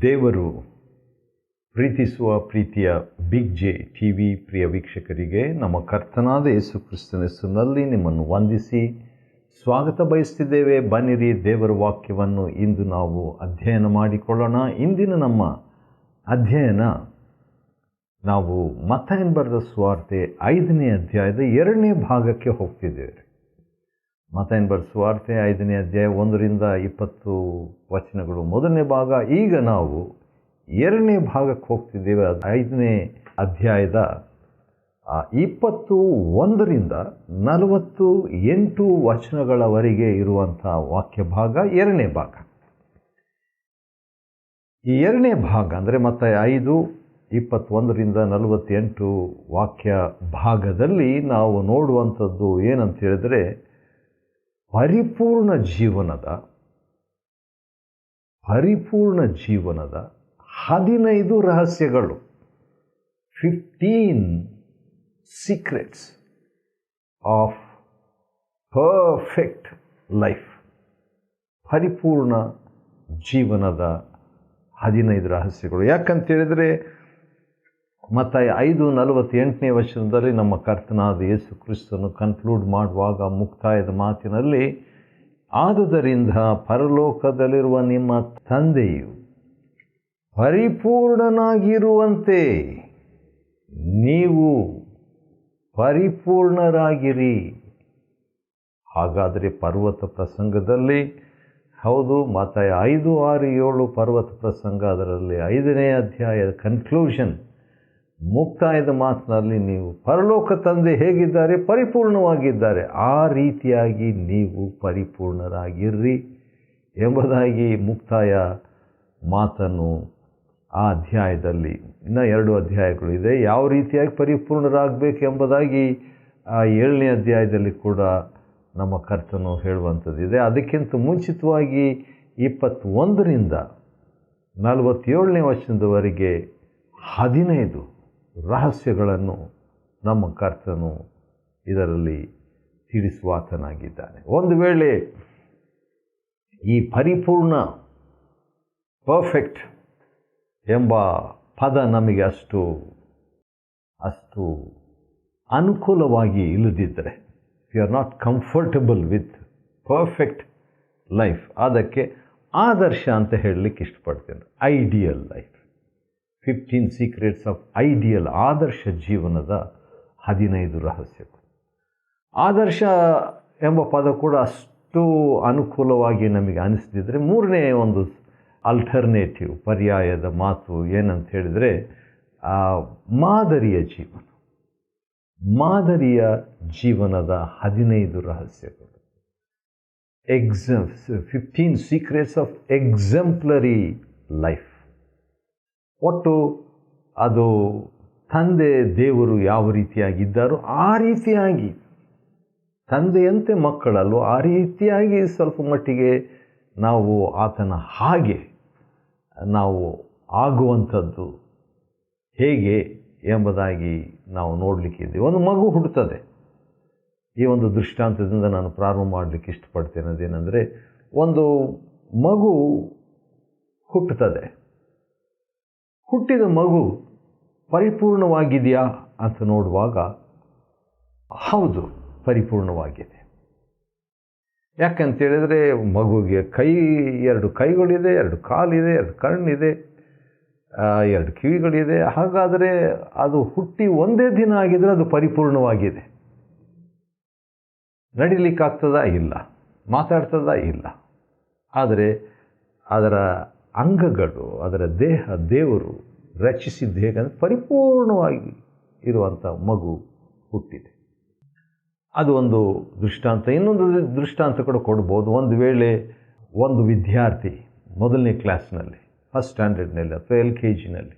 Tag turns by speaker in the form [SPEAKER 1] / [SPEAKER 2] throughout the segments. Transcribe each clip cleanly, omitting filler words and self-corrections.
[SPEAKER 1] ದೇವರು ಪ್ರೀತಿಸುವ ಪ್ರೀತಿಯ ಬಿಗ್ ಜೆ ಟಿ ವಿ ಪ್ರಿಯ ವೀಕ್ಷಕರಿಗೆ ನಮ್ಮ ಕರ್ತನಾದ ಯೇಸು ಕ್ರಿಸ್ತನ ಹೆಸರಿನಲ್ಲಿ ನಿಮ್ಮನ್ನು ವಂದಿಸಿ ಸ್ವಾಗತ ಬಯಸ್ತಿದ್ದೇವೆ. ಬನ್ನಿರಿ, ದೇವರ ವಾಕ್ಯವನ್ನು ಇಂದು ನಾವು ಅಧ್ಯಯನ ಮಾಡಿಕೊಳ್ಳೋಣ. ಇಂದಿನ ನಮ್ಮ ಅಧ್ಯಯನ ನಾವು ಮತ್ತಾಯನ ಬರೆದ ಸುವಾರ್ತೆ 5ನೇ ಅಧ್ಯಾಯದ 2ನೇ ಭಾಗಕ್ಕೆ ಹೋಗ್ತಿದ್ದೇವೆ. ಮತ್ತಾಯನ ಬರೆದ ಸುವಾರ್ತೆ 5ನೇ ಅಧ್ಯಾಯ 1ರಿಂದ 20 ವಚನಗಳು ಮೊದಲನೇ ಭಾಗ. ಈಗ ನಾವು 2ನೇ ಭಾಗಕ್ಕೆ ಹೋಗ್ತಿದ್ದೇವೆ. 5ನೇ ಅಧ್ಯಾಯದ 21ರಿಂದ 48 ವಚನಗಳವರೆಗೆ ಇರುವಂಥ ವಾಕ್ಯ ಭಾಗ 2ನೇ ಭಾಗ. ಈ 2ನೇ ಭಾಗ ಅಂದರೆ ಮತ್ತಾಯ 5:21ರಿಂದ 48 ವಾಕ್ಯ ಭಾಗದಲ್ಲಿ ನಾವು ನೋಡುವಂಥದ್ದು ಏನಂತ ಹೇಳಿದರೆ, ಪರಿಪೂರ್ಣ ಜೀವನದ 15 ರಹಸ್ಯಗಳು, 15 ಸೀಕ್ರೆಟ್ಸ್ ಆಫ್ ಪರ್ಫೆಕ್ಟ್ ಲೈಫ್. ಪರಿಪೂರ್ಣ ಜೀವನದ 15 ರಹಸ್ಯಗಳು. ಯಾಕಂತೇಳಿದರೆ ಮತ್ತಾಯ 5:48ನೇ ವಚನದಲ್ಲಿ ನಮ್ಮ ಕರ್ತನಾದ ಯೇಸು ಕ್ರಿಸ್ತನು ಕನ್ಕ್ಲೂಡ್ ಮಾಡುವಾಗ ಮುಕ್ತಾಯದ ಮಾತಿನಲ್ಲಿ, ಆದುದರಿಂದ ಪರಲೋಕದಲ್ಲಿರುವ ನಿಮ್ಮ ತಂದೆಯು ಪರಿಪೂರ್ಣನಾಗಿರುವಂತೆ ನೀವು ಪರಿಪೂರ್ಣರಾಗಿರಿ. ಹಾಗಾದರೆ ಪರ್ವತ ಪ್ರಸಂಗದಲ್ಲಿ, ಹೌದು, ಮತ್ತಾಯ 5, 6, 7 ಪರ್ವತ ಪ್ರಸಂಗ, ಅದರಲ್ಲಿ 5ನೇ ಅಧ್ಯಾಯದ ಕನ್ಕ್ಲೂಷನ್, ಮುಕ್ತಾಯದ ಮಾತಿನಲ್ಲಿ ನೀವು ಪರಲೋಕ ತಂದೆ ಹೇಗಿದ್ದಾರೆ, ಪರಿಪೂರ್ಣವಾಗಿದ್ದಾರೆ, ಆ ರೀತಿಯಾಗಿ ನೀವು ಪರಿಪೂರ್ಣರಾಗಿರ್ರಿ ಎಂಬುದಾಗಿ ಮುಕ್ತಾಯ ಮಾತನ್ನು ಆ ಅಧ್ಯಾಯದಲ್ಲಿ, ಇನ್ನೂ 2 ಅಧ್ಯಾಯಗಳಿದೆ, ಯಾವ ರೀತಿಯಾಗಿ ಪರಿಪೂರ್ಣರಾಗಬೇಕು ಎಂಬುದಾಗಿ ಆ 7ನೇ ಅಧ್ಯಾಯದಲ್ಲಿ ಕೂಡ ನಮ್ಮ ಕರ್ತನು ಹೇಳುವಂಥದ್ದಿದೆ. ಅದಕ್ಕಿಂತ ಮುಂಚಿತವಾಗಿ 21ರಿಂದ 47ನೇ ವಚನದವರೆಗೆ 15 ರಹಸ್ಯಗಳನ್ನು ನಮ್ಮ ಕರ್ತನು ಇದರಲ್ಲಿ ತಿಳಿಸುವಾತನಾಗಿದ್ದಾನೆ. ಒಂದು ವೇಳೆ ಈ ಪರಿಪೂರ್ಣ, ಪರ್ಫೆಕ್ಟ್ ಎಂಬ ಪದ ನಮಗೆ ಅಷ್ಟು ಅನುಕೂಲವಾಗಿ ಇಲ್ಲದಿದ್ದರೆ, we are not comfortable with perfect life, ಅದಕ್ಕೆ ಆದರ್ಶ ಅಂತ ಹೇಳಲಿಕ್ಕೆ ಇಷ್ಟಪಡ್ತೇನೆ. Ideal life, 15 secrets of ideal, ಆದರ್ಶ ಜೀವನದ 15 ರಹಸ್ಯಗಳು. ಆದರ್ಶ ಎಂಬ ಪದ ಕೂಡ ಅಷ್ಟು ಅನುಕೂಲವಾಗಿ ನಮಗೆ ಅನಿಸದಿದ್ದರೆ, 3ನೇ ಒಂದು ಅಲ್ಟರ್ನೇಟಿವ್ ಪರ್ಯಾಯದ ಮಾತು ಏನಂತ ಹೇಳಿದರೆ, ಮಾದರಿಯ ಜೀವನದ 15 ರಹಸ್ಯಗಳು. 15 ಸೀಕ್ರೆಟ್ಸ್ ಆಫ್ ಎಕ್ಸಾಂಪ್ಲರಿ ಲೈಫ್. ಒಟ್ಟು ಅದು ತಂದೆ ದೇವರು ಯಾವ ರೀತಿಯಾಗಿದ್ದಾರೋ ಆ ರೀತಿಯಾಗಿ, ತಂದೆಯಂತೆ ಮಕ್ಕಳಲ್ಲೂ ಆ ರೀತಿಯಾಗಿ ಸ್ವಲ್ಪ ಮಟ್ಟಿಗೆ ನಾವು ಆತನ ಹಾಗೆ ನಾವು ಆಗುವಂಥದ್ದು ಹೇಗೆ ಎಂಬುದಾಗಿ ನಾವು ನೋಡಲಿಕ್ಕಿದ್ದೀವಿ. ಒಂದು ಮಗು ಹುಟ್ಟುತ್ತದೆ. ಈ ಒಂದು ದೃಷ್ಟಾಂತದಿಂದ ನಾನು ಪ್ರಾರಂಭ ಮಾಡಲಿಕ್ಕೆ ಇಷ್ಟಪಡ್ತೇನೆ. ಅದೇನೆಂದರೆ, ಒಂದು ಮಗು ಹುಟ್ಟುತ್ತದೆ. ಹುಟ್ಟಿದ ಮಗು ಪರಿಪೂರ್ಣವಾಗಿದೆಯಾ ಅಂತ ನೋಡುವಾಗ, ಹೌದು, ಪರಿಪೂರ್ಣವಾಗಿದೆ. ಯಾಕಂತೇಳಿದರೆ, ಮಗುವಿಗೆ 2 ಕೈಗಳಿದೆ, 2 ಕಾಲಿದೆ, 2 ಕಣ್ಣಿದೆ, 2 ಕಿವಿಗಳಿದೆ. ಹಾಗಾದರೆ ಅದು ಹುಟ್ಟಿ ಒಂದೇ ದಿನ ಆಗಿದರೆ ಅದು ಪರಿಪೂರ್ಣವಾಗಿದೆ. ನಡಿಲಿಕ್ಕಾಗ್ತದಾ? ಇಲ್ಲ. ಮಾತಾಡ್ತದಾ? ಇಲ್ಲ. ಆದರೆ ಅದರ ಅಂಗಗಳು, ಅದರ ದೇಹ ದೇವರು ರಚಿಸಿದ್ದು ಹೇಗಂದರೆ ಪರಿಪೂರ್ಣವಾಗಿ ಇರುವಂಥ ಮಗು ಹುಟ್ಟಿದೆ. ಅದು ಒಂದು ದೃಷ್ಟಾಂತ. ಇನ್ನೊಂದು ದೃಷ್ಟಾಂತ ಕೂಡ ಕೊಡ್ಬೋದು. ಒಂದು ವೇಳೆ ಒಂದು ವಿದ್ಯಾರ್ಥಿ 1ನೇ ಕ್ಲಾಸ್ನಲ್ಲಿ, ಫಸ್ಟ್ ಸ್ಟ್ಯಾಂಡರ್ಡ್ನಲ್ಲಿ ಅಥವಾ LKGನಲ್ಲಿ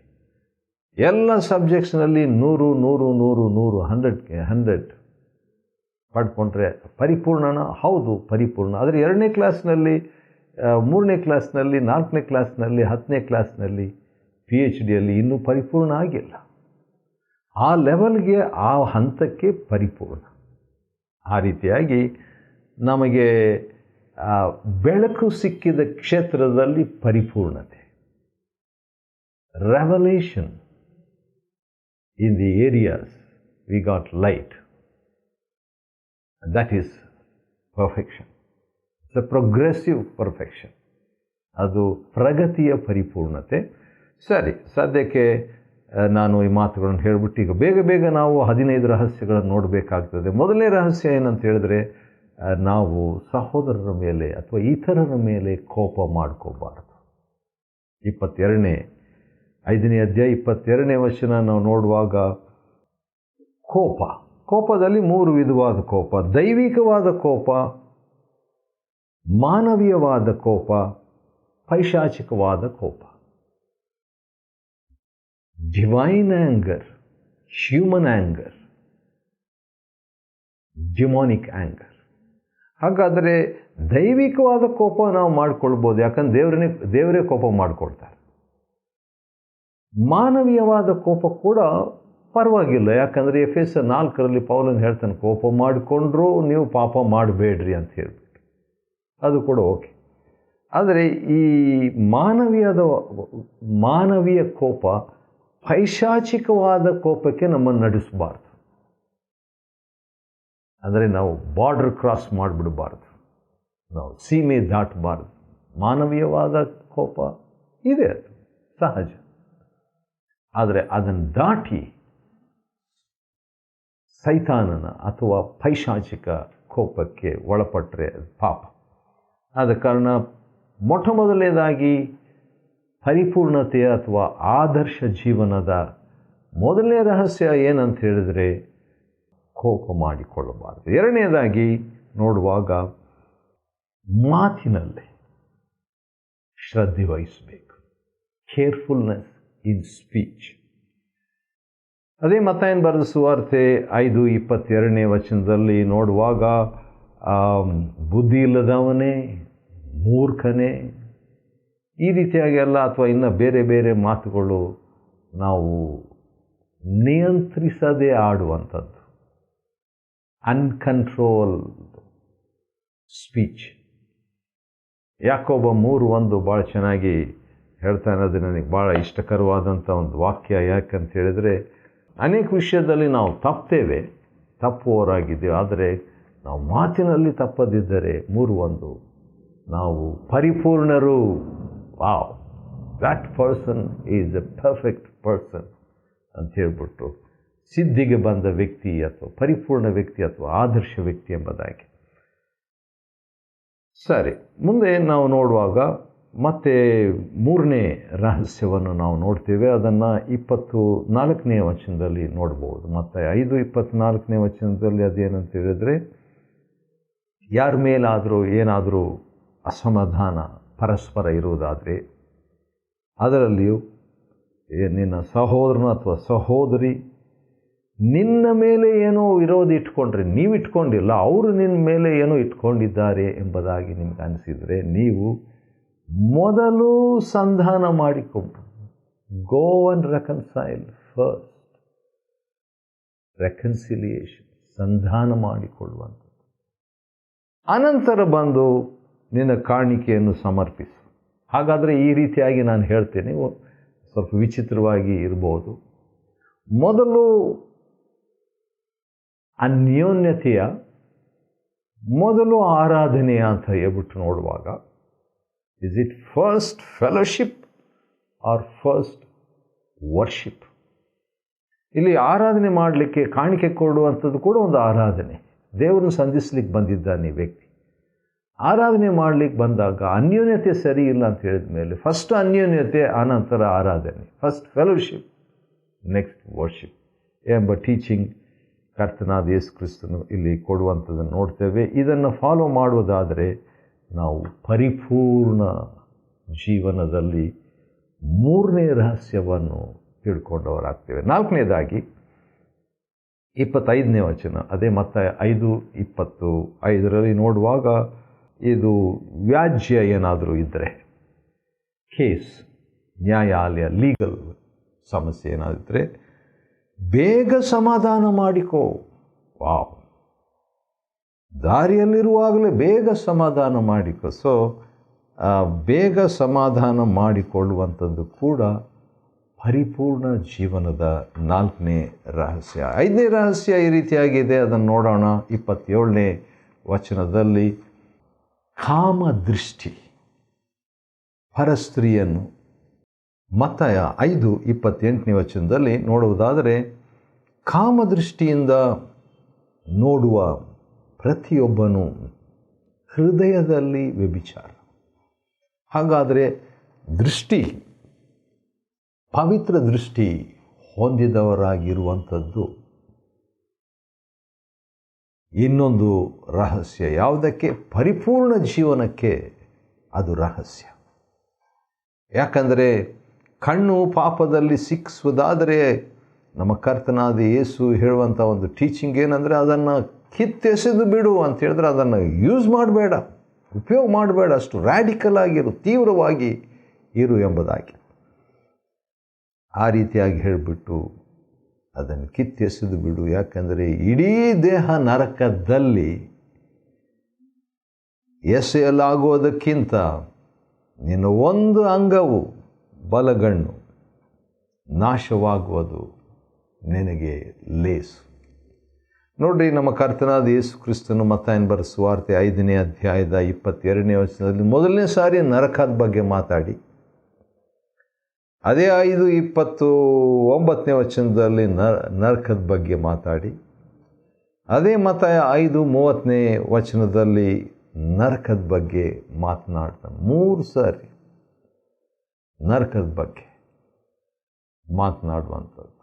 [SPEAKER 1] ಎಲ್ಲ ಸಬ್ಜೆಕ್ಟ್ಸ್ನಲ್ಲಿ 100 ಪಡ್ಕೊಂಡ್ರೆ ಪರಿಪೂರ್ಣನ? ಹೌದು, ಪರಿಪೂರ್ಣ. ಆದರೆ 2ನೇ ಕ್ಲಾಸ್ನಲ್ಲಿ, 3ನೇ ಕ್ಲಾಸ್ನಲ್ಲಿ, 4ನೇ ಕ್ಲಾಸ್ನಲ್ಲಿ, 10ನೇ ಕ್ಲಾಸ್ನಲ್ಲಿ, PhDಯಲ್ಲಿ ಇನ್ನೂ ಪರಿಪೂರ್ಣ ಆಗಿಲ್ಲ. ಆ ಲೆವೆಲ್ಗೆ, ಆ ಹಂತಕ್ಕೆ ಪರಿಪೂರ್ಣ. ಆ ರೀತಿಯಾಗಿ ನಮಗೆ ಬೆಳಕು ಸಿಕ್ಕಿದ ಕ್ಷೇತ್ರದಲ್ಲಿ ಪರಿಪೂರ್ಣತೆ, revelation in the areas we got light. That is perfection. It's a progressive perfection. ಅದು ಪ್ರಗತಿಯ ಪರಿಪೂರ್ಣತೆ. ಸರಿ, ಸದ್ಯಕ್ಕೆ ನಾನು ಈ ಮಾತುಗಳನ್ನು ಹೇಳಿಬಿಟ್ಟು ಈಗ ಬೇಗ ನಾವು 15 ರಹಸ್ಯಗಳನ್ನು ನೋಡಬೇಕಾಗ್ತದೆ. ಮೊದಲನೇ ರಹಸ್ಯ ಏನಂತ ಹೇಳಿದ್ರೆ, ನಾವು ಸಹೋದರರ ಮೇಲೆ ಅಥವಾ ಇತರರ ಮೇಲೆ ಕೋಪ ಮಾಡ್ಕೋಬಾರ್ದು. 5ನೇ ಅಧ್ಯಾಯ 22ನೇ ವಚನ ನಾವು ನೋಡುವಾಗ, ಕೋಪದಲ್ಲಿ 3 ವಿಧವಾದ ಕೋಪ: ದೈವಿಕವಾದ ಕೋಪ, ಮಾನವೀಯವಾದ ಕೋಪ, ಪೈಶಾಚಿಕವಾದ ಕೋಪ. Divine anger, human anger, ಡಿಮಾನಿಕ್ anger. ಹಾಗಾದರೆ ದೈವಿಕವಾದ ಕೋಪ ನಾವು ಮಾಡ್ಕೊಳ್ಬೋದು, ಯಾಕಂದ್ರೆ ದೇವರೇ ಕೋಪ ಮಾಡ್ಕೊಳ್ತಾರೆ. ಮಾನವೀಯವಾದ ಕೋಪ ಕೂಡ ಪರವಾಗಿಲ್ಲ, ಯಾಕಂದರೆ ಎಫೆಸ 4ರಲ್ಲಿ ಪೌಲನು ಹೇಳ್ತಾನೆ, ಕೋಪ ಮಾಡಿಕೊಂಡ್ರೂ ನೀವು ಪಾಪ ಮಾಡಬೇಡ್ರಿ ಅಂತ ಹೇಳ್ಬಿಟ್ಟು. ಅದು ಕೂಡ ಓಕೆ. ಆದರೆ ಈ ಮಾನವೀಯ ಕೋಪ ಪೈಶಾಚಿಕವಾದ ಕೋಪಕ್ಕೆ ನಮ್ಮನ್ನು ನಡೆಸಬಾರ್ದು. ಅಂದರೆ ನಾವು ಬಾರ್ಡರ್ ಕ್ರಾಸ್ ಮಾಡಿಬಿಡಬಾರ್ದು, ನಾವು ಸೀಮೆ ದಾಟಬಾರ್ದು. ಮಾನವೀಯವಾದ ಕೋಪ ಇದೆ, ಅದು ಸಹಜ. ಆದರೆ ಅದನ್ನು ದಾಟಿ ಸೈತಾನನ ಅಥವಾ ಪೈಶಾಚಿಕ ಕೋಪಕ್ಕೆ ಒಳಪಟ್ಟರೆ ಅದು ಪಾಪ. ಆದ ಕಾರಣ ಮೊದಲನೇದಾಗಿ ಪರಿಪೂರ್ಣತೆಯ ಅಥವಾ ಆದರ್ಶ ಜೀವನದ ಮೊದಲನೇ ರಹಸ್ಯ ಏನಂತ ಹೇಳಿದರೆ, ಕೋಪ ಮಾಡಿಕೊಳ್ಳಬಾರದು. ಎರಡನೇದಾಗಿ ನೋಡುವಾಗ ಮಾತಿನಲ್ಲಿ ಶ್ರದ್ಧೆ ವಹಿಸಬೇಕು, ಕೇರ್ಫುಲ್ನೆಸ್ ಇನ್ ಸ್ಪೀಚ್. ಅದೇ ಮತ್ತಾಯನ ಬರೆದ ಸುವಾರ್ತೆ 5:22ನೇ ವಚನದಲ್ಲಿ ನೋಡುವಾಗ, ಬುದ್ಧಿ ಇಲ್ಲದವನೇ, ಮೂರ್ಖನೇ, ಈ ರೀತಿಯಾಗಿ ಎಲ್ಲ, ಅಥವಾ ಇನ್ನು ಬೇರೆ ಮಾತುಗಳು ನಾವು ನಿಯಂತ್ರಿಸದೆ ಆಡುವಂಥದ್ದು, ಅನ್ಕಂಟ್ರೋಲ್ಡ್ ಸ್ಪೀಚ್. ಯಾಕೋಬ 3:1 ಭಾಳ ಚೆನ್ನಾಗಿ ಹೇಳ್ತಾನೆ. ಅದು ನನಗೆ ಭಾಳ ಇಷ್ಟಕರವಾದಂಥ ಒಂದು ವಾಕ್ಯ. ಯಾಕಂತ ಹೇಳಿದರೆ, ಅನೇಕ ವಿಷಯದಲ್ಲಿ ನಾವು ತಪ್ಪುವವರಾಗಿದ್ದೇವೆ, ಆದರೆ ನಾವು ಮಾತಿನಲ್ಲಿ ತಪ್ಪದಿದ್ದರೆ 3:1 ನಾವು ಪರಿಪೂರ್ಣರು. Wow, that person is a perfect person ಅಂತ ಹೇಳ್ಬಿಟ್ಟು, ಸಿದ್ಧಿಗೆ ಬಂದ ವ್ಯಕ್ತಿ ಅಥವಾ ಪರಿಪೂರ್ಣ ವ್ಯಕ್ತಿ ಅಥವಾ ಆದರ್ಶ ವ್ಯಕ್ತಿ ಎಂಬುದಾಗಿ. ಸರಿ, ಮುಂದೆ ನಾವು ನೋಡುವಾಗ ಮತ್ತೆ 3ನೇ ರಹಸ್ಯವನ್ನು ನಾವು ನೋಡ್ತೇವೆ. ಅದನ್ನು 24ನೇ ವಚನದಲ್ಲಿ ನೋಡ್ಬೋದು. ಮತ್ತು 5:24ನೇ ವಚನದಲ್ಲಿ ಅದೇನಂತ ಹೇಳಿದರೆ, ಯಾರ ಮೇಲಾದರೂ ಏನಾದರೂ ಅಸಮಾಧಾನ ಪರಸ್ಪರ ಇರುವುದಾದರೆ, ಅದರಲ್ಲಿಯೂ ನಿನ್ನ ಸಹೋದರನ ಅಥವಾ ಸಹೋದರಿ ನಿನ್ನ ಮೇಲೆ ಏನೋ ವಿರೋಧ ಇಟ್ಕೊಂಡ್ರೆ, ನೀವು ಇಟ್ಕೊಂಡಿಲ್ಲ, ಅವರು ನಿನ್ನ ಮೇಲೆ ಏನೋ ಇಟ್ಕೊಂಡಿದ್ದಾರೆ ಎಂಬುದಾಗಿ ನಿಮ್ಗೆ ಅನಿಸಿದರೆ, ನೀವು ಮೊದಲು ಸಂಧಾನ ಮಾಡಿಕೊಂಡು, ಗೋ ಅಂಡ್ ರೆಕನ್ಸೈಲ್ ಫಸ್ಟ್. ರೆಕನ್ಸಿಲಿಯೇಷನ್, ಸಂಧಾನ ಮಾಡಿಕೊಳ್ಳುವಂಥದ್ದು. ಅನಂತರ ಬಂದು ನಿನ್ನ ಕಾಣಿಕೆಯನ್ನು ಸಮರ್ಪಿಸು. ಹಾಗಾದರೆ ಈ ರೀತಿಯಾಗಿ ನಾನು ಹೇಳ್ತೇನೆ, ಸ್ವಲ್ಪ ವಿಚಿತ್ರವಾಗಿ ಇರ್ಬೋದು. ಮೊದಲು ಅನ್ಯೋನ್ಯತೆಯ ಮೊದಲು ಆರಾಧನೆಯ ಅಂತ ಹೇಳ್ಬಿಟ್ಟು ನೋಡುವಾಗ, is it first fellowship or first worship? ಇಲ್ಲಿ ಆರಾಧನೆ ಮಾಡಲಿಕ್ಕೆ, ಕಾಣಿಕೆ ಕೊಡುವಂಥದ್ದು ಕೂಡ ಒಂದು ಆರಾಧನೆ. ದೇವರನ್ನು ಸಂಧಿಸ್ಲಿಕ್ಕೆ ಬಂದಿದ್ದಾನೆ ಈ ವ್ಯಕ್ತಿ. ಆರಾಧನೆ ಮಾಡಲಿಕ್ಕೆ ಬಂದಾಗ ಅನ್ಯೋನ್ಯತೆ ಸರಿ ಇಲ್ಲ ಅಂತ ಹೇಳಿದ ಮೇಲೆ, ಫಸ್ಟ್ ಅನ್ಯೋನ್ಯತೆ, ಆನಂತರ ಆರಾಧನೆ. ಫಸ್ಟ್ ಫೆಲೋಶಿಪ್, ನೆಕ್ಸ್ಟ್ ವರ್ಷಿಪ್ ಎಂಬ ಟೀಚಿಂಗ್ ಕರ್ತನಾದ ಯೇಸು ಕ್ರಿಸ್ತನು ಇಲ್ಲಿ ಕೊಡುವಂಥದ್ದನ್ನು ನೋಡ್ತೇವೆ. ಇದನ್ನು ಫಾಲೋ ಮಾಡುವುದಾದರೆ ನಾವು ಪರಿಪೂರ್ಣ ಜೀವನದಲ್ಲಿ 3ನೇ ರಹಸ್ಯವನ್ನು ತಿಳ್ಕೊಂಡವರಾಗ್ತೇವೆ. 4ನೇದಾಗಿ 25ನೇ ವಚನ, ಅದೇ ಮತ್ತೆ 5:25ರಲ್ಲಿ ನೋಡುವಾಗ, ಇದು ವ್ಯಾಜ್ಯ ಏನಾದರೂ ಇದ್ದರೆ, ಕೇಸ್, ನ್ಯಾಯಾಲಯ, ಲೀಗಲ್ ಸಮಸ್ಯೆ ಏನಾದಿದ್ದರೆ ಬೇಗ ಸಮಾಧಾನ ಮಾಡಿಕೋ. ವಾವ್, ದಾರಿಯಲ್ಲಿರುವಾಗಲೇ ಬೇಗ ಸಮಾಧಾನ ಮಾಡಿಕೋ. ಸೊ ಬೇಗ ಸಮಾಧಾನ ಮಾಡಿಕೊಳ್ಳುವಂಥದ್ದು ಕೂಡ ಪರಿಪೂರ್ಣ ಜೀವನದ 4ನೇ ರಹಸ್ಯ. 5ನೇ ರಹಸ್ಯ ಈ ರೀತಿಯಾಗಿದೆ, ಅದನ್ನು ನೋಡೋಣ. 27ನೇ ವಚನದಲ್ಲಿ ಕಾಮದೃಷ್ಟಿ, ಪರಸ್ತ್ರೀಯನ್ನು ಮತ್ತಾಯ 5:28ನೇ ವಚನದಲ್ಲಿ ನೋಡುವುದಾದರೆ, ಕಾಮದೃಷ್ಟಿಯಿಂದ ನೋಡುವ ಪ್ರತಿಯೊಬ್ಬನು ಹೃದಯದಲ್ಲಿ ವ್ಯಭಿಚಾರ. ಹಾಗಾದರೆ ದೃಷ್ಟಿ, ಪವಿತ್ರ ದೃಷ್ಟಿ ಹೊಂದಿದವರಾಗಿರುವಂಥದ್ದು ಇನ್ನೊಂದು ರಹಸ್ಯ. ಯಾವುದಕ್ಕೆ? ಪರಿಪೂರ್ಣ ಜೀವನಕ್ಕೆ ಅದು ರಹಸ್ಯ. ಯಾಕಂದರೆ ಕಣ್ಣು ಪಾಪದಲ್ಲಿ ಸಿಕ್ಕಿಸುವುದಾದರೆ ನಮ್ಮ ಕರ್ತನಾದ ಯೇಸು ಹೇಳುವಂಥ ಒಂದು ಟೀಚಿಂಗ್ ಏನಂದರೆ, ಅದನ್ನು ಕಿತ್ತೆಸೆದು ಬಿಡು ಅಂತ ಹೇಳಿದ್ರೆ ಅದನ್ನು ಯೂಸ್ ಮಾಡಬೇಡ, ಉಪಯೋಗ ಮಾಡಬೇಡ, ಅಷ್ಟು ರ್ಯಾಡಿಕಲ್ ಆಗಿರು, ತೀವ್ರವಾಗಿ ಇರು ಎಂಬುದಾಗಿ ಆ ರೀತಿಯಾಗಿ ಹೇಳಿಬಿಟ್ಟು ಅದನ್ನು ಕಿತ್ತೆಸೆದು ಬಿಡು. ಯಾಕಂದರೆ ಇಡೀ ದೇಹ ನರಕದಲ್ಲಿ ಎಸೆಯಲಾಗುವುದಕ್ಕಿಂತ ನಿನ್ನ ಒಂದು ಅಂಗವು, ಬಲಗಣ್ಣು ನಾಶವಾಗುವುದು ನಿನಗೆ ಲೇಸು. ನೋಡ್ರಿ, ನಮ್ಮ ಕರ್ತನಾದ ಯೇಸು ಕ್ರಿಸ್ತನು ಮತ್ತಾಯನ ಬರೆದ ಸುವಾರ್ತೆ 5ನೇ ಅಧ್ಯಾಯದ 22ನೇ ವಚನದಲ್ಲಿ ಮೊದಲನೇ ಸಾರಿ ನರಕದ ಬಗ್ಗೆ ಮಾತಾಡಿ, ಅದೇ 5:29ನೇ ವಚನದಲ್ಲಿ ನರಕದ ಬಗ್ಗೆ ಮಾತಾಡಿ, ಅದೇ ಮತ್ತಾಯ 5:30ನೇ ವಚನದಲ್ಲಿ ನರಕದ ಬಗ್ಗೆ ಮಾತನಾಡ್ತಾನೆ. 3 ಸಾರಿ ನರಕದ ಬಗ್ಗೆ ಮಾತನಾಡುವಂಥದ್ದು.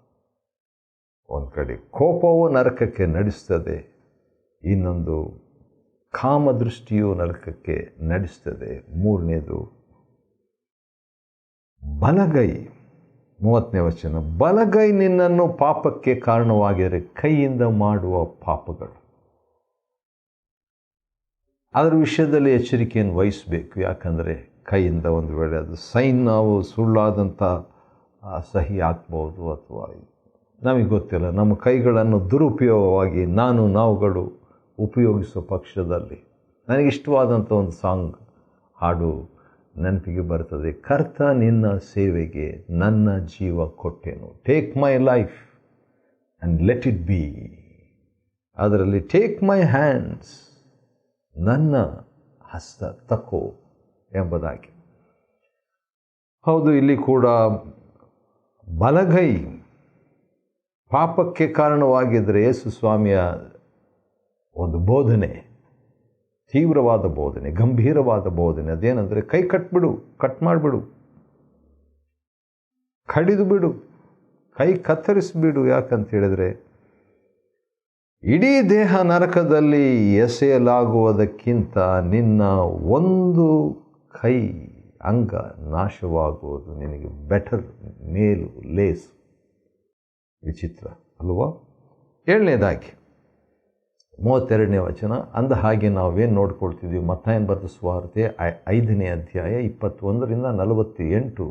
[SPEAKER 1] ಒಂದು ಕಡೆ ಕೋಪವು ನರಕಕ್ಕೆ ನಡೆಸ್ತದೆ, ಇನ್ನೊಂದು ಕಾಮದೃಷ್ಟಿಯು ನರಕಕ್ಕೆ ನಡೆಸ್ತದೆ. 3ನೇದು ಬಲಗೈ, 30ನೇ ವಚನ, ಬಲಗೈ ನಿನ್ನನ್ನು ಪಾಪಕ್ಕೆ ಕಾರಣವಾಗಿದ್ದರೆ ಕೈಯಿಂದ ಮಾಡುವ ಪಾಪಗಳು. ಅದರ ವಿಷಯದಲ್ಲಿ ಎಚ್ಚರಿಕೆಯನ್ನು ವಹಿಸಬೇಕು. ಯಾಕಂದರೆ ಕೈಯಿಂದ ಒಂದು ವೇಳೆ ಅದು ಸೈನ್, ನಾವು ಸುಳ್ಳಾದಂಥ ಸಹಿ ಹಾಕ್ಬೋದು, ಅಥವಾ ನಮಗೆ ಗೊತ್ತಿಲ್ಲ, ನಮ್ಮ ಕೈಗಳನ್ನು ದುರುಪಯೋಗವಾಗಿ ನಾವುಗಳು ಉಪಯೋಗಿಸೋ ಪಕ್ಷದಲ್ಲಿ ನನಗಿಷ್ಟವಾದಂಥ ಒಂದು ಸಾಂಗ್ ಹಾಡು ನೆನಪಿಗೆ ಬರ್ತದೆ. ಕರ್ತ ನಿನ್ನ ಸೇವೆಗೆ ನನ್ನ ಜೀವ ಕೊಟ್ಟೆನು, take my life and let it be. ಅದರಲ್ಲಿ ಟೇಕ್ ಮೈ ಹ್ಯಾಂಡ್ಸ್, ನನ್ನ ಹಸ್ತ ತಕೋ ಎಂಬುದಾಗಿ. ಹೌದು, ಇಲ್ಲಿ ಕೂಡ ಬಲಗೈ ಪಾಪಕ್ಕೆ ಕಾರಣವಾಗಿದ್ದರೆ ಯೇಸು ಸ್ವಾಮಿಯ ಒಂದು ಬೋಧನೆ, ತೀವ್ರವಾದ ಬೋಧನೆ, ಗಂಭೀರವಾದ ಬೋಧನೆ ಅದೇನೆಂದರೆ, ಕೈ ಕಟ್ ಮಾಡಿಬಿಡು, ಕಡಿದು ಬಿಡು, ಕೈ ಕತ್ತರಿಸಿಬಿಡು. ಯಾಕಂತ ಹೇಳಿದರೆ ಇಡೀ ದೇಹ ನರಕದಲ್ಲಿ ಎಸೆಯಲಾಗುವುದಕ್ಕಿಂತ ನಿನ್ನ ಒಂದು ಕೈ ಅಂಗ ನಾಶವಾಗುವುದು ನಿನಗೆ ಬೆಟರ್, ಮೇಲು, ಲೇಸು. ವಿಚಿತ್ರ ಅಲ್ವಾ? 7ನೇದಾಗಿ 32ನೇ ವಚನ. ಅಂದ ಹಾಗೆ ನಾವೇನು ನೋಡ್ಕೊಳ್ತಿದ್ವಿ, ಮತ್ತಾಯನ ಬರೆದ ಸುವಾರ್ತೆ 5ನೇ ಅಧ್ಯಾಯ 21ರಿಂದ 48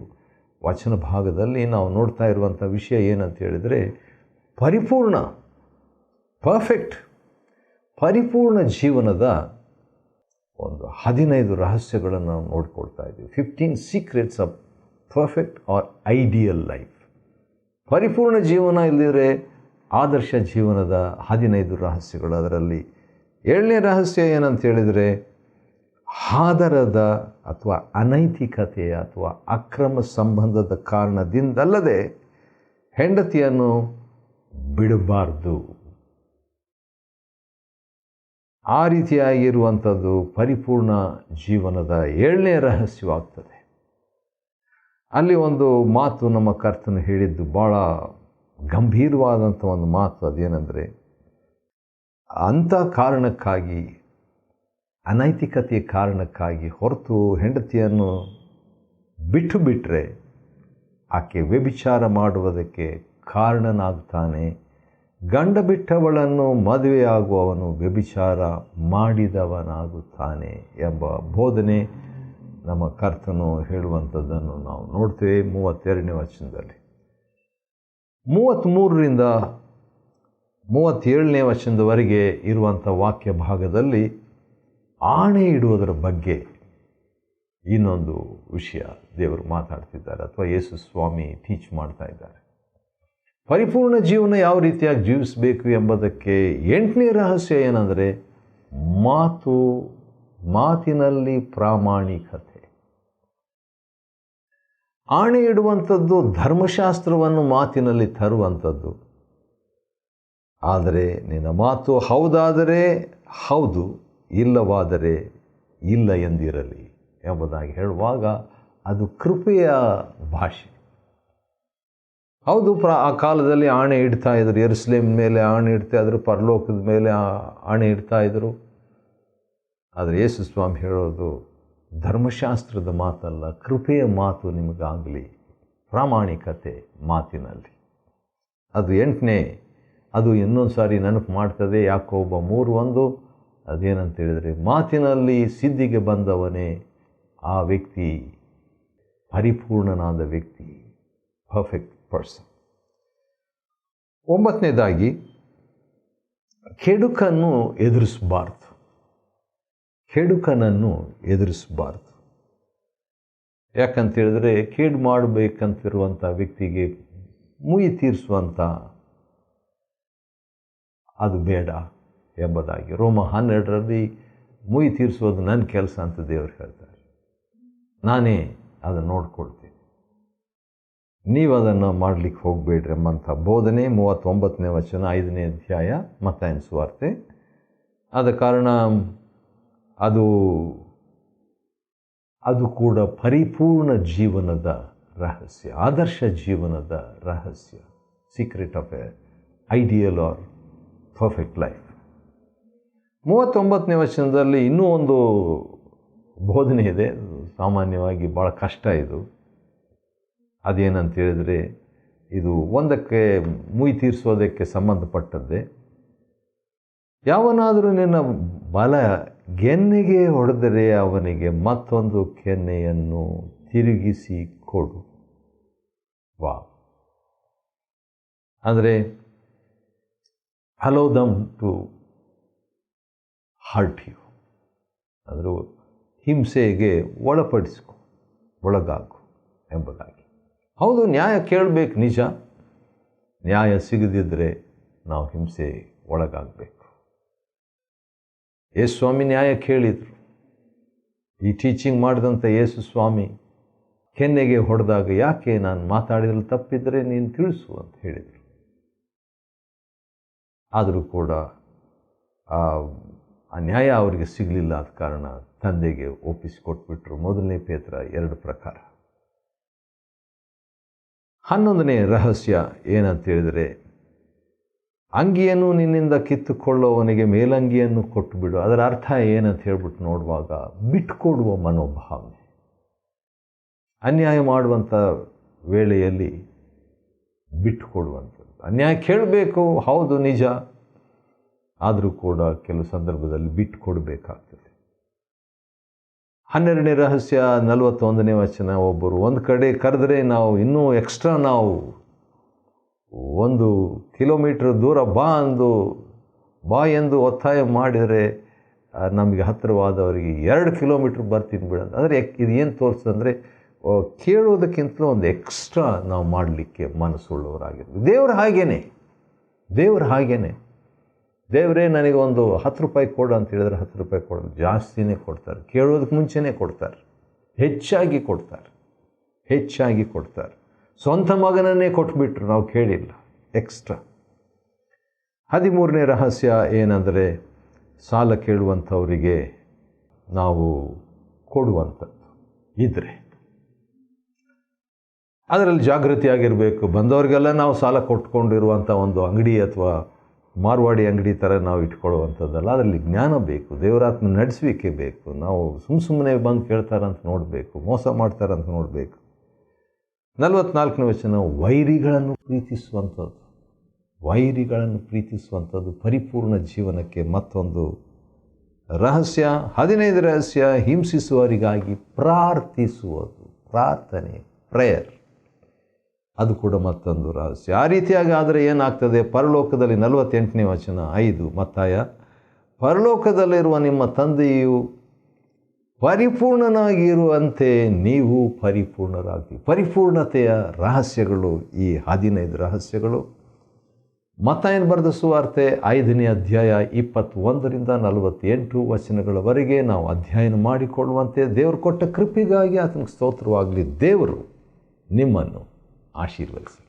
[SPEAKER 1] ವಚನ ಭಾಗದಲ್ಲಿ ನಾವು ನೋಡ್ತಾ ಇರುವಂಥ ವಿಷಯ ಏನಂತ ಹೇಳಿದರೆ, ಪರಿಪೂರ್ಣ ಜೀವನದ ಒಂದು 15 ರಹಸ್ಯಗಳನ್ನು ನಾವು ನೋಡ್ಕೊಳ್ತಾ ಇದ್ದೀವಿ. 15 secrets of perfect or ideal life. ಪರಿಪೂರ್ಣ ಜೀವನ ಇಲ್ಲದಿದ್ದರೆ ಆದರ್ಶ ಜೀವನದ 15 ರಹಸ್ಯಗಳು. ಅದರಲ್ಲಿ 7ನೇ ರಹಸ್ಯ ಏನಂತ ಹೇಳಿದರೆ, ಆದರದ ಅಥವಾ ಅನೈತಿಕತೆಯ ಅಥವಾ ಅಕ್ರಮ ಸಂಬಂಧದ ಕಾರಣದಿಂದಲ್ಲದೆ ಹೆಂಡತಿಯನ್ನು ಬಿಡಬಾರ್ದು. ಆ ರೀತಿಯಾಗಿರುವಂಥದ್ದು ಪರಿಪೂರ್ಣ ಜೀವನದ 7ನೇ ರಹಸ್ಯವಾಗ್ತದೆ. ಅಲ್ಲಿ ಒಂದು ಮಾತು ನಮ್ಮ ಕರ್ತನು ಹೇಳಿದ್ದು ಭಾಳ ಗಂಭೀರವಾದಂಥ ಒಂದು ಮಾತು. ಅದೇನೆಂದರೆ, ಅಂಥ ಕಾರಣಕ್ಕಾಗಿ, ಅನೈತಿಕತೆಯ ಕಾರಣಕ್ಕಾಗಿ ಹೊರತು ಹೆಂಡತಿಯನ್ನು ಬಿಟ್ಟರೆ ಆಕೆ ವ್ಯಭಿಚಾರ ಮಾಡುವುದಕ್ಕೆ ಕಾರಣನಾಗ್ತಾನೆ. ಗಂಡ ಬಿಟ್ಟವಳನ್ನು ಮದುವೆಯಾಗುವವನು ವ್ಯಭಿಚಾರ ಮಾಡಿದವನಾಗುತ್ತಾನೆ ಎಂಬ ಬೋಧನೆ ನಮ್ಮ ಕರ್ತನು ಹೇಳುವಂಥದ್ದನ್ನು ನಾವು ನೋಡ್ತೇವೆ 32ನೇ ವಚನದಲ್ಲಿ. 33ರಿಂದ 37ನೇ ವಚನದವರೆಗೆ ಇರುವಂಥ ವಾಕ್ಯ ಭಾಗದಲ್ಲಿ ಆಣೆ ಇಡುವುದರ ಬಗ್ಗೆ ಇನ್ನೊಂದು ವಿಷಯ ದೇವರು ಮಾತಾಡ್ತಿದ್ದಾರೆ ಅಥವಾ ಯೇಸು ಸ್ವಾಮಿ ಟೀಚ್ ಮಾಡ್ತಾ ಇದ್ದಾರೆ. ಪರಿಪೂರ್ಣ ಜೀವನ ಯಾವ ರೀತಿಯಾಗಿ ಜೀವಿಸಬೇಕು ಎಂಬುದಕ್ಕೆ 8ನೇ ರಹಸ್ಯ ಏನಂದರೆ ಮಾತಿನಲ್ಲಿ ಪ್ರಾಮಾಣಿಕತೆ. ಆಣೆ ಇಡುವಂಥದ್ದು ಧರ್ಮಶಾಸ್ತ್ರವನ್ನು ಮಾತಿನಲ್ಲಿ ತರುವಂಥದ್ದು. ಆದರೆ ನಿನ್ನ ಮಾತು ಹೌದಾದರೆ ಹೌದು, ಇಲ್ಲವಾದರೆ ಇಲ್ಲ ಎಂದಿರಲಿ ಎಂಬುದಾಗಿ ಹೇಳುವಾಗ ಅದು ಕೃಪೆಯ ಭಾಷೆ. ಹೌದು, ಆ ಕಾಲದಲ್ಲಿ ಆಣೆ ಇಡ್ತಾ ಇದ್ರು. ಯೆರೂಸಲೇಮ್ ಮೇಲೆ ಆಣೆ ಇಡ್ತಾ ಇದ್ರು, ಪರಲೋಕದ ಮೇಲೆ ಆಣೆ ಇಡ್ತಾ ಇದ್ರು. ಆದರೆ ಯೇಸು ಸ್ವಾಮಿ ಹೇಳೋದು ಧರ್ಮಶಾಸ್ತ್ರದ ಮಾತಲ್ಲ, ಕೃಪೆಯ ಮಾತು ನಿಮಗಾಗಲಿ, ಪ್ರಾಮಾಣಿಕತೆ ಮಾತಿನಲ್ಲಿ. ಅದು 8ನೇ, ಅದು ಇನ್ನೊಂದು ಸಾರಿ ನೆನಪು ಮಾಡ್ತದೆ. ಯಾಕೋಬ 3:1 ಅದೇನಂತೇಳಿದರೆ ಮಾತಿನಲ್ಲಿ ಸಿದ್ಧಿಗೆ ಬಂದವನೇ ಆ ವ್ಯಕ್ತಿ ಪರಿಪೂರ್ಣನಾದ ವ್ಯಕ್ತಿ, ಪರ್ಫೆಕ್ಟ್ ಪರ್ಸನ್. 9ನೇದಾಗಿ ಕೆಡುಕನ್ನು ಎದುರಿಸಬಾರ್ದು. ಕೆಡುಕನನ್ನು ಎದುರಿಸಬಾರ್ದು. ಯಾಕಂತೇಳಿದ್ರೆ ಕೇಡು ಮಾಡಬೇಕಂತಿರುವಂಥ ವ್ಯಕ್ತಿಗೆ ಮುಯಿ ತೀರಿಸುವಂಥ ಅದು ಬೇಡ ಎಂಬುದಾಗಿ ರೋಮ 12ರಲ್ಲಿ ಮುಯಿ ತೀರಿಸೋದು ನನ್ನ ಕೆಲಸ ಅಂತ ದೇವರು ಹೇಳ್ತಾರೆ. ನಾನೇ ಅದನ್ನು ನೋಡ್ಕೊಳ್ತೀನಿ, ನೀವು ಅದನ್ನು ಮಾಡಲಿಕ್ಕೆ ಹೋಗಬೇಡ್ರಿ ಎಂಬಂಥ ಬೋಧನೆ 39ನೇ ವಚನ 5ನೇ ಅಧ್ಯಾಯ ಮತ್ತಾಯನ ಸುವಾರ್ತೆ. ಆದ ಕಾರಣ ಅದು ಕೂಡ ಪರಿಪೂರ್ಣ ಜೀವನದ ರಹಸ್ಯ, ಆದರ್ಶ ಜೀವನದ ರಹಸ್ಯ, secret of a ideal or perfect life. 39ನೇ ವಚನದಲ್ಲಿ ಇನ್ನೂ ಒಂದು ಬೋಧನೆ ಇದೆ. ಸಾಮಾನ್ಯವಾಗಿ ಭಾಳ ಕಷ್ಟ ಇದು. ಅದೇನಂತೇಳಿದರೆ ಇದು ಒಂದಕ್ಕೆ ಮುಯಿ ತೀರಿಸೋದಕ್ಕೆ ಸಂಬಂಧಪಟ್ಟದ್ದೇ. ಯಾವನಾದರೂ ನಿನ್ನ ಬಲ ಗೆನ್ನೆಗೆ ಹೊಡೆದರೆ ಅವನಿಗೆ ಮತ್ತೊಂದು ಕೆನ್ನೆಯನ್ನು ತಿರುಗಿಸಿ ಕೊಡು. ಅಂದರೆ allow them to hurt you. ಅಂದರೆ ಹಿಂಸೆಗೆ ಒಳಗಾಗು ಎಂಬುದಾಗಿ. ಹೌದು, ನ್ಯಾಯ ಕೇಳಬೇಕು, ನಿಜ. ನ್ಯಾಯ ಸಿಗದಿದ್ದರೆ ನಾವು ಹಿಂಸೆ ಒಳಗಾಗಬೇಕು. ಯೇಸು ಸ್ವಾಮಿ ನ್ಯಾಯ ಕೇಳಿದರು. ಈ ಟೀಚಿಂಗ್ ಮಾಡಿದಂಥ ಯೇಸು ಸ್ವಾಮಿ ಕೆನ್ನೆಗೆ ಹೊಡೆದಾಗ, ಯಾಕೆ ನಾನು ಮಾತಾಡಿದಲ್ಲಿ ತಪ್ಪಿದರೆ ನೀನು ತಿಳಿಸು ಅಂತ ಹೇಳಿದರು. ಆದರೂ ಕೂಡ ಆ ನ್ಯಾಯ ಅವರಿಗೆ ಸಿಗಲಿಲ್ಲ. ಆದ ಕಾರಣ ತಂದೆಗೆ ಒಪ್ಪಿಸಿಕೊಟ್ಬಿಟ್ರು. 1ನೇ ಪೇತ್ರ 2 ಪ್ರಕಾರ. 11ನೇ ರಹಸ್ಯ ಏನಂತೇಳಿದರೆ ಅಂಗಿಯನ್ನು ನಿನ್ನಿಂದ ಕಿತ್ತುಕೊಳ್ಳುವವನಿಗೆ ಮೇಲಂಗಿಯನ್ನು ಕೊಟ್ಟು ಬಿಡು. ಅದರ ಅರ್ಥ ಏನಂತ ಹೇಳ್ಬಿಟ್ಟು ನೋಡುವಾಗ ಬಿಟ್ಟುಕೊಡುವ ಮನೋಭಾವನೆ. ಅನ್ಯಾಯ ಮಾಡುವಂಥ ವೇಳೆಯಲ್ಲಿ ಬಿಟ್ಟುಕೊಡುವಂಥದ್ದು. ಅನ್ಯಾಯ ಕೇಳಬೇಕು, ಹೌದು, ನಿಜ. ಆದರೂ ಕೂಡ ಕೆಲವು ಸಂದರ್ಭದಲ್ಲಿ ಬಿಟ್ಟುಕೊಡಬೇಕಾಗ್ತದೆ. 12ನೇ ರಹಸ್ಯ 41ನೇ ವಚನ. ಒಬ್ಬರು ಒಂದು ಕಡೆ ಕರೆದರೆ ನಾವು ಇನ್ನೂ ಎಕ್ಸ್ಟ್ರಾ ನಾವು 1 ಕಿಲೋಮೀಟ್ರ್ ದೂರ ಬಾ ಎಂದು ಒತ್ತಾಯ ಮಾಡಿದರೆ ನಮಗೆ ಹತ್ತಿರವಾದವರಿಗೆ 2 ಕಿಲೋಮೀಟ್ರ್ ಬರ್ತೀನಿ ಬಿಡೋದು. ಅಂದರೆ ಇದು ಏನು ತೋರಿಸ್ತಂದರೆ ಕೇಳೋದಕ್ಕಿಂತಲೂ ಒಂದು ಎಕ್ಸ್ಟ್ರಾ ನಾವು ಮಾಡಲಿಕ್ಕೆ ಮನಸ್ಸುಳ್ಳವರಾಗಿರ್ಬೇಕು. ದೇವರು ಹಾಗೇನೆ. ದೇವರೇ ನನಗೆ ಒಂದು 10 ರೂಪಾಯಿ ಕೊಡು ಅಂತ ಹೇಳಿದ್ರೆ 10 ರೂಪಾಯಿ ಕೊಡೋದು, ಜಾಸ್ತಿನೇ ಕೊಡ್ತಾರೆ. ಕೇಳೋದಕ್ಕೆ ಮುಂಚೆನೇ ಕೊಡ್ತಾರೆ, ಹೆಚ್ಚಾಗಿ ಕೊಡ್ತಾರೆ. ಸ್ವಂತ ಮಗನನ್ನೇ ಕೊಟ್ಬಿಟ್ರು, ನಾವು ಕೇಳಿಲ್ಲ, ಎಕ್ಸ್ಟ್ರಾ. 13ನೇ ರಹಸ್ಯ ಏನಂದರೆ ಸಾಲ ಕೇಳುವಂಥವರಿಗೆ ನಾವು ಕೊಡುವಂಥದ್ದು ಇದ್ದರೆ ಅದರಲ್ಲಿ ಜಾಗೃತಿಯಾಗಿರಬೇಕು. ಬಂದವರಿಗೆಲ್ಲ ನಾವು ಸಾಲ ಕೊಟ್ಕೊಂಡಿರುವಂಥ ಒಂದು ಅಂಗಡಿ ಅಥವಾ ಮಾರ್ವಾಡಿ ಅಂಗಡಿ ಥರ ನಾವು ಇಟ್ಕೊಳ್ಳುವಂಥದ್ದಲ್ಲ. ಅದರಲ್ಲಿ ಜ್ಞಾನ ಬೇಕು, ದೇವರಾತ್ಮ ನಡೆಸುವಿಕೆ ಬೇಕು. ನಾವು ಸುಮ್ಮನೆ ಬಂದು ಕೇಳ್ತಾರಂತ ನೋಡಬೇಕು, ಮೋಸ ಮಾಡ್ತಾರಂತ ನೋಡಬೇಕು. 44ನೇ ವಚನ ವೈರಿಗಳನ್ನು ಪ್ರೀತಿಸುವಂಥದ್ದು ಪರಿಪೂರ್ಣ ಜೀವನಕ್ಕೆ ಮತ್ತೊಂದು ರಹಸ್ಯ. 15ನೇ ರಹಸ್ಯ ಹಿಂಸಿಸುವವರಿಗಾಗಿ ಪ್ರಾರ್ಥಿಸುವುದು, ಪ್ರಾರ್ಥನೆ, ಪ್ರೇಯರ್. ಅದು ಕೂಡ ಮತ್ತೊಂದು ರಹಸ್ಯ. ಆ ರೀತಿಯಾಗಿ ಆದರೆ ಏನಾಗ್ತದೆ? ಪರಲೋಕದಲ್ಲಿ 48ನೇ ವಚನ 5 ಮತ್ತಾಯ, ಪರಲೋಕದಲ್ಲಿರುವ ನಿಮ್ಮ ತಂದೆಯು ಪರಿಪೂರ್ಣನಾಗಿರುವಂತೆ ನೀವು ಪರಿಪೂರ್ಣರಾಗಿ. ಪರಿಪೂರ್ಣತೆಯ ರಹಸ್ಯಗಳು ಈ 15 ರಹಸ್ಯಗಳು. ಮತ್ತಾಯನ ಬರೆದ ಸುವಾರ್ತೆ 5ನೇ ಅಧ್ಯಾಯ 21ರಿಂದ 48 ವಚನಗಳವರೆಗೆ ನಾವು ಅಧ್ಯಯನ ಮಾಡಿಕೊಳ್ಳುವಂತೆ ದೇವರು ಕೊಟ್ಟ ಕೃಪೆಗಾಗಿ ಆತನಿಗೆ ಸ್ತೋತ್ರವಾಗಲಿ. ದೇವರು ನಿಮ್ಮನ್ನು ಆಶೀರ್ವದಿಸಿ.